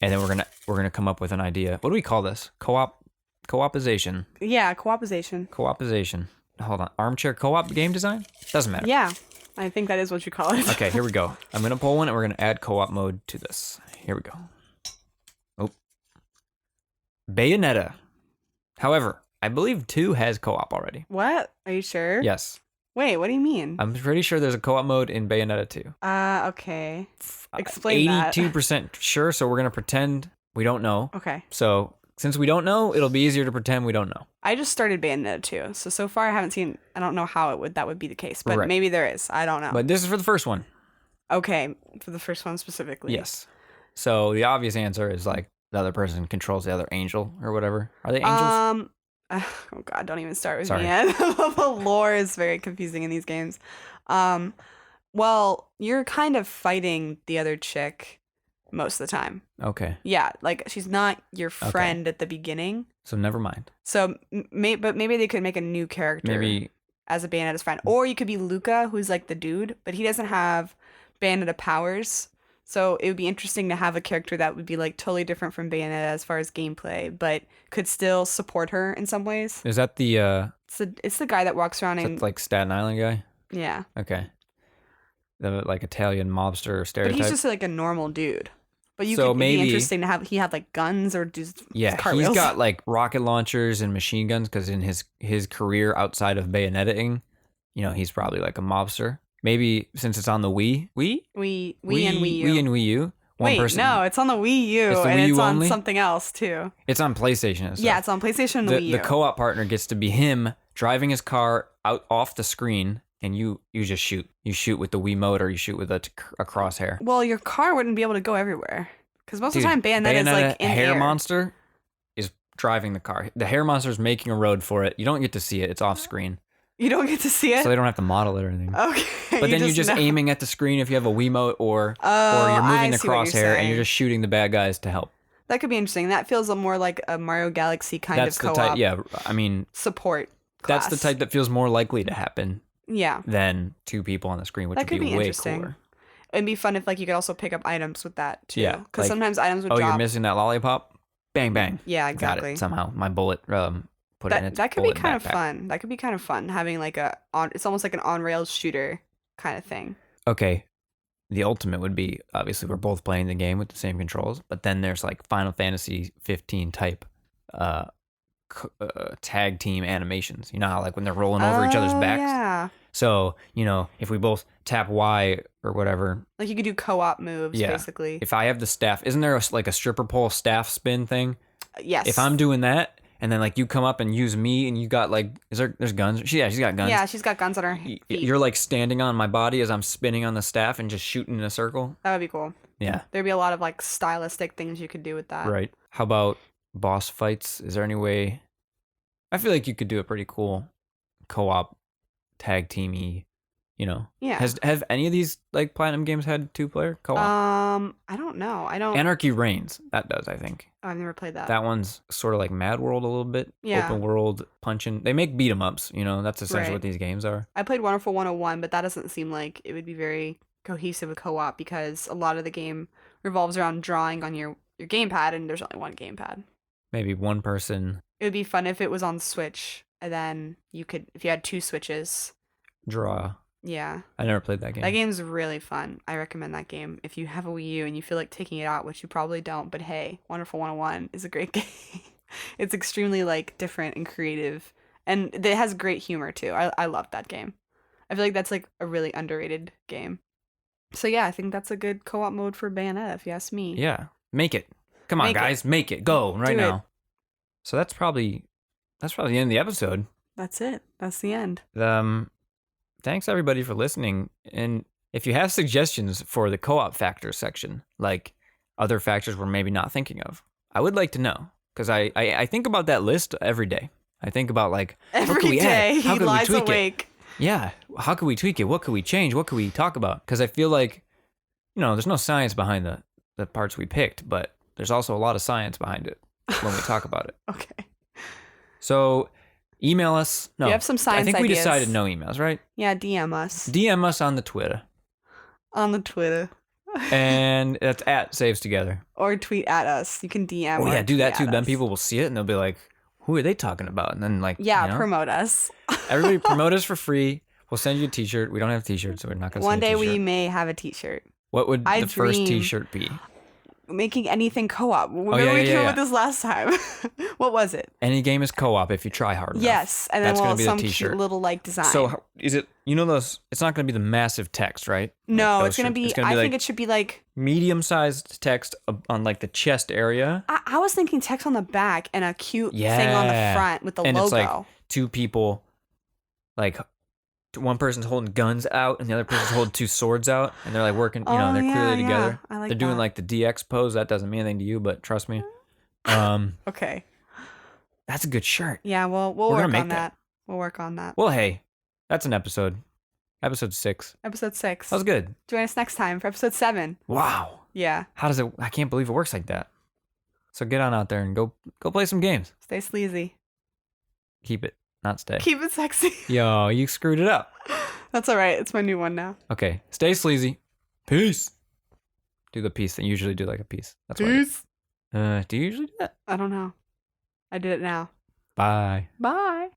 [SPEAKER 1] and then we're gonna come up with an idea. What do we call this? Co-opization.
[SPEAKER 2] Yeah, co-opization.
[SPEAKER 1] Co-opization. Hold on. Armchair co-op game design? Doesn't matter.
[SPEAKER 2] Yeah, I think that is what you call it.
[SPEAKER 1] Okay, here we go. I'm gonna pull one, and we're gonna add co-op mode to this. Here we go. Oh, Bayonetta. However, I believe 2 has co-op already.
[SPEAKER 2] What? Are you sure?
[SPEAKER 1] Yes.
[SPEAKER 2] Wait, what do you mean?
[SPEAKER 1] I'm pretty sure there's a co-op mode in Bayonetta 2.
[SPEAKER 2] Okay. Explain that.
[SPEAKER 1] 82% sure, so we're going to pretend we don't know.
[SPEAKER 2] Okay.
[SPEAKER 1] So since we don't know, it'll be easier to pretend we don't know.
[SPEAKER 2] I just started Bayonetta 2, so far I haven't seen. I don't know how that would be the case, but
[SPEAKER 1] Right.
[SPEAKER 2] maybe there is. I don't know.
[SPEAKER 1] But this is for the first one.
[SPEAKER 2] Okay, for the first one specifically.
[SPEAKER 1] Yes. So the obvious answer is like the other person controls the other angel or whatever. Are they angels?
[SPEAKER 2] Oh God, don't even start with
[SPEAKER 1] Sorry.
[SPEAKER 2] me yet. The lore is very confusing in these games. Well, you're kind of fighting the other chick most of the time.
[SPEAKER 1] Okay.
[SPEAKER 2] Yeah, like she's not your friend at the beginning.
[SPEAKER 1] So never mind.
[SPEAKER 2] So, but maybe they could make a new character
[SPEAKER 1] Maybe
[SPEAKER 2] as a Bayonetta's friend, or you could be Luca, who's like the dude, but he doesn't have Bayonetta powers. So it would be interesting to have a character that would be like totally different from Bayonetta as far as gameplay, but could still support her in some ways.
[SPEAKER 1] is that the
[SPEAKER 2] It's the guy that walks around and
[SPEAKER 1] like Staten Island guy?
[SPEAKER 2] yeah,
[SPEAKER 1] Okay. The like Italian mobster
[SPEAKER 2] but
[SPEAKER 1] stereotype.
[SPEAKER 2] he's just like a normal dude. But you
[SPEAKER 1] So
[SPEAKER 2] could
[SPEAKER 1] maybe-
[SPEAKER 2] be interesting to have he had like guns or just
[SPEAKER 1] Yeah,
[SPEAKER 2] cartwheels.
[SPEAKER 1] he's got like rocket launchers and machine guns because in his career outside of bayonettaing, he's probably like a mobster. Maybe since it's on the Wii
[SPEAKER 2] We and Wii U.
[SPEAKER 1] Wii and Wii U. One
[SPEAKER 2] Wait,
[SPEAKER 1] person.
[SPEAKER 2] no, it's on the Wii U
[SPEAKER 1] It's the
[SPEAKER 2] and
[SPEAKER 1] Wii
[SPEAKER 2] it's
[SPEAKER 1] U
[SPEAKER 2] on
[SPEAKER 1] only?
[SPEAKER 2] something else too.
[SPEAKER 1] It's on PlayStation. And stuff.
[SPEAKER 2] Yeah, it's on PlayStation and the Wii U.
[SPEAKER 1] The co-op partner gets to be him driving his car out off the screen, and you just shoot. You shoot with the Wiimote or you shoot with a crosshair.
[SPEAKER 2] Well, your car wouldn't be able to go everywhere because most
[SPEAKER 1] Dude,
[SPEAKER 2] of the time Bayonetta is like in
[SPEAKER 1] hair
[SPEAKER 2] air.
[SPEAKER 1] monster is driving the car. The hair monster is making a road for it. You don't get to see it. It's off screen,
[SPEAKER 2] You don't get to see it.
[SPEAKER 1] so they don't have to model it or anything.
[SPEAKER 2] Okay,
[SPEAKER 1] But then you're just
[SPEAKER 2] know.
[SPEAKER 1] aiming at the screen if you have a Wiimote or
[SPEAKER 2] Oh,
[SPEAKER 1] you're moving
[SPEAKER 2] I
[SPEAKER 1] the
[SPEAKER 2] see what you're
[SPEAKER 1] crosshair and
[SPEAKER 2] saying.
[SPEAKER 1] you're just shooting the bad guys to help.
[SPEAKER 2] That could be interesting. That feels more like a Mario Galaxy kind
[SPEAKER 1] That's
[SPEAKER 2] of
[SPEAKER 1] the
[SPEAKER 2] co-op
[SPEAKER 1] type. Yeah, I mean,
[SPEAKER 2] support class.
[SPEAKER 1] that's the type that feels more likely to happen
[SPEAKER 2] Yeah,
[SPEAKER 1] than two people on the screen, which
[SPEAKER 2] that
[SPEAKER 1] would
[SPEAKER 2] could be
[SPEAKER 1] way
[SPEAKER 2] interesting.
[SPEAKER 1] cooler.
[SPEAKER 2] It'd be fun if like you could also pick up items with that too.
[SPEAKER 1] Yeah,
[SPEAKER 2] because
[SPEAKER 1] like,
[SPEAKER 2] sometimes items would
[SPEAKER 1] Oh,
[SPEAKER 2] drop.
[SPEAKER 1] you're missing that lollipop? Bang, bang.
[SPEAKER 2] Yeah,
[SPEAKER 1] Got
[SPEAKER 2] exactly.
[SPEAKER 1] it somehow. My bullet put it in its
[SPEAKER 2] That could be
[SPEAKER 1] bullet
[SPEAKER 2] kind of
[SPEAKER 1] backpack.
[SPEAKER 2] fun. That could be kind of fun having like it's almost like an on rails shooter kind of thing.
[SPEAKER 1] Okay, the ultimate would be obviously we're both playing the game with the same controls, but then there's like Final Fantasy 15 type tag team animations. You know how like when they're rolling over each other's backs?
[SPEAKER 2] Yeah.
[SPEAKER 1] So, if we both tap Y or whatever,
[SPEAKER 2] Like you could do co-op moves
[SPEAKER 1] Yeah.
[SPEAKER 2] basically.
[SPEAKER 1] if I have the staff, isn't there like a stripper pole staff spin thing?
[SPEAKER 2] Yes.
[SPEAKER 1] If I'm doing that and then like you come up and use me and you got like, there's guns? She's got guns.
[SPEAKER 2] Yeah, she's got guns on her feet.
[SPEAKER 1] You're like standing on my body as I'm spinning on the staff and just shooting in a circle.
[SPEAKER 2] That would be cool.
[SPEAKER 1] Yeah.
[SPEAKER 2] There'd be a lot of like stylistic things you could do with that.
[SPEAKER 1] Right. How about boss fights? Is there any way? I feel like you could do a pretty cool co-op tag teamy,
[SPEAKER 2] Yeah.
[SPEAKER 1] Have any of these like Platinum games had 2-player co-op?
[SPEAKER 2] I don't know. I don't.
[SPEAKER 1] Anarchy Reigns, that does, I think.
[SPEAKER 2] I've never played that.
[SPEAKER 1] That one's sort of like Mad World a little bit.
[SPEAKER 2] Yeah.
[SPEAKER 1] Open world punching. They make beat 'em ups, that's essentially
[SPEAKER 2] Right.
[SPEAKER 1] what these games are.
[SPEAKER 2] I played Wonderful 101, but that doesn't seem like it would be very cohesive with co-op because a lot of the game revolves around drawing on your gamepad, and there's only one gamepad.
[SPEAKER 1] Maybe one person
[SPEAKER 2] It would be fun if it was on Switch, and then if you had two Switches.
[SPEAKER 1] draw.
[SPEAKER 2] Yeah.
[SPEAKER 1] I never played that game.
[SPEAKER 2] That game's really fun. I recommend that game. If you have a Wii U and you feel like taking it out, which you probably don't, but hey, Wonderful 101 is a great game. It's extremely like different and creative, and it has great humor too. I love that game. I feel like that's like a really underrated game. So yeah, I think that's a good co-op mode for Bayonetta, if you ask me.
[SPEAKER 1] Yeah. Make it. Come on,
[SPEAKER 2] Make it.
[SPEAKER 1] guys. Make it. Go right
[SPEAKER 2] Do it.
[SPEAKER 1] now. So that's probably the end of the episode.
[SPEAKER 2] That's it. That's the end.
[SPEAKER 1] Thanks everybody for listening. And if you have suggestions for the co-op factors section, like other factors we're maybe not thinking of, I would like to know. Because I think about that list every day. I think about like, what could
[SPEAKER 2] Every
[SPEAKER 1] we
[SPEAKER 2] day
[SPEAKER 1] add? How
[SPEAKER 2] he
[SPEAKER 1] could we
[SPEAKER 2] lies
[SPEAKER 1] tweak it?
[SPEAKER 2] awake.
[SPEAKER 1] Yeah. How could we tweak it? What could we change? What could we talk about? Because I feel like, there's no science behind the parts we picked, but there's also a lot of science behind it when we talk about it.
[SPEAKER 2] Okay.
[SPEAKER 1] So email us. No,
[SPEAKER 2] You have some science
[SPEAKER 1] I think we
[SPEAKER 2] ideas.
[SPEAKER 1] decided no emails, right?
[SPEAKER 2] Yeah, DM us
[SPEAKER 1] DM us on the Twitter.
[SPEAKER 2] on the Twitter.
[SPEAKER 1] And that's at Saves Together.
[SPEAKER 2] Or tweet at us. You can DM.
[SPEAKER 1] Oh
[SPEAKER 2] or
[SPEAKER 1] yeah, do that
[SPEAKER 2] tweet
[SPEAKER 1] too.
[SPEAKER 2] at
[SPEAKER 1] Then
[SPEAKER 2] us.
[SPEAKER 1] people will see it and they'll be like, who are they talking about? And then like,
[SPEAKER 2] Yeah, promote us.
[SPEAKER 1] everybody promote us for free. We'll send you a t-shirt. We don't have t-shirts, so we're not going to
[SPEAKER 2] One
[SPEAKER 1] send
[SPEAKER 2] day
[SPEAKER 1] a t-shirt.
[SPEAKER 2] we may have a t-shirt.
[SPEAKER 1] What would
[SPEAKER 2] I
[SPEAKER 1] the first
[SPEAKER 2] dream-
[SPEAKER 1] t-shirt be?
[SPEAKER 2] making anything co-op. Remember
[SPEAKER 1] yeah,
[SPEAKER 2] we
[SPEAKER 1] yeah,
[SPEAKER 2] came
[SPEAKER 1] yeah.
[SPEAKER 2] up with this last time. What was it?
[SPEAKER 1] Any game is co-op if you try hard enough.
[SPEAKER 2] Yes, and then
[SPEAKER 1] That's gonna be the
[SPEAKER 2] some
[SPEAKER 1] t-shirt.
[SPEAKER 2] cute little like design.
[SPEAKER 1] So is it? You know those? It's not gonna be the massive text, right?
[SPEAKER 2] No,
[SPEAKER 1] Like
[SPEAKER 2] it's gonna
[SPEAKER 1] shirts.
[SPEAKER 2] be.
[SPEAKER 1] It's gonna
[SPEAKER 2] I
[SPEAKER 1] be
[SPEAKER 2] think
[SPEAKER 1] like
[SPEAKER 2] it should be like.
[SPEAKER 1] medium-sized text on like the chest area.
[SPEAKER 2] I was thinking text on the back and a cute thing on the
[SPEAKER 1] Yeah.
[SPEAKER 2] front with the
[SPEAKER 1] And
[SPEAKER 2] logo.
[SPEAKER 1] it's like two people, like one person's holding guns out and the other person's holding two swords out, and they're like working. You know,
[SPEAKER 2] Oh,
[SPEAKER 1] they're
[SPEAKER 2] yeah,
[SPEAKER 1] clearly together.
[SPEAKER 2] I like
[SPEAKER 1] They're doing
[SPEAKER 2] that.
[SPEAKER 1] like the DX pose. That doesn't mean anything to you, but trust me.
[SPEAKER 2] Okay.
[SPEAKER 1] That's a good shirt.
[SPEAKER 2] Yeah, well,
[SPEAKER 1] We're
[SPEAKER 2] we'll
[SPEAKER 1] gonna
[SPEAKER 2] work
[SPEAKER 1] make
[SPEAKER 2] on that. We'll work on that.
[SPEAKER 1] Well, hey, that's an episode. Episode 6.
[SPEAKER 2] Episode 6.
[SPEAKER 1] That was good.
[SPEAKER 2] Join us next time for episode 7.
[SPEAKER 1] Wow.
[SPEAKER 2] Yeah.
[SPEAKER 1] How does it? I can't believe it works like that. So get on out there and go play some games.
[SPEAKER 2] Stay sleazy.
[SPEAKER 1] Keep it, not stay.
[SPEAKER 2] Keep it sexy.
[SPEAKER 1] Yo, you screwed it up.
[SPEAKER 2] That's all right. It's my new one now.
[SPEAKER 1] Okay, stay sleazy. Peace. Do the peace. They usually do like a peace. That's why. Do you usually do that?
[SPEAKER 2] I don't know. I did it now.
[SPEAKER 1] Bye.
[SPEAKER 2] Bye.